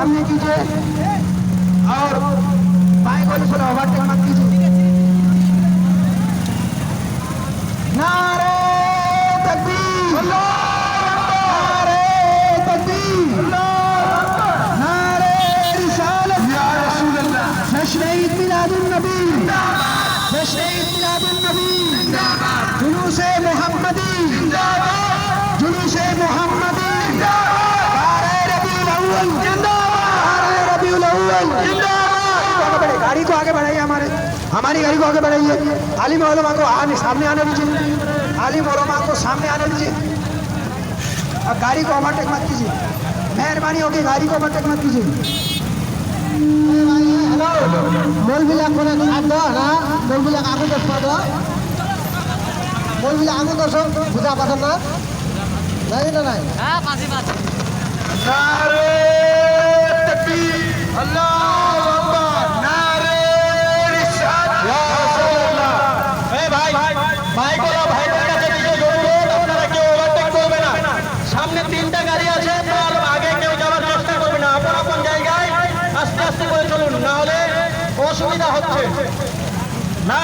सामने कीजिए और बाइक वाले से ओवरटेक मत कीजिए। नारे तकबीर, नारे तकबीर, नारे रिसालत, जश्न ईद मिलादुन नबी, जश्न ईद मिलादुन नबी, जुलूसे मुहम्मदी, जुलूसे मुहम्मदी, गाड़ी को आगे बढ़ाइए, हमारी गाड़ी को आगे बढ़ाइए। आलिम उलमा को सामने आने दीजिए, आलिम उलमा को सामने आने दीजिए और गाड़ी को ओवरटेक मत कीजिए। मेहरबानी होगी गाड़ी को ओवरटेक मत कीजिए। মৌলবিলাক কোনে সাথ দাও না, মৌলবিলাক আগুন দর্শক দাও, মৌলবিলাক আগুন দর্শক বুঝা পাচ্ছেন না, নাই না নাই? হ্যাঁ পাঁচই পাঁচ। নারে তাকবীর, আল্লাহু আকবার, নারে রিসালাত, ইয়া রাসূলুল্লাহ। এই ভাই ভাইগুলো ভাইদের কাছে বিশেষ অনুরোধ, আপনারা কেউ ওভারটেক করবে না। সামনে তিনটা গাড়ি আছে, তার আগে কেউ যাওয়ার চেষ্টা করবে না। আপন আপন জায়গায় আস্তে আস্তে করে চলুন, না হলে অসুবিধা হচ্ছে। না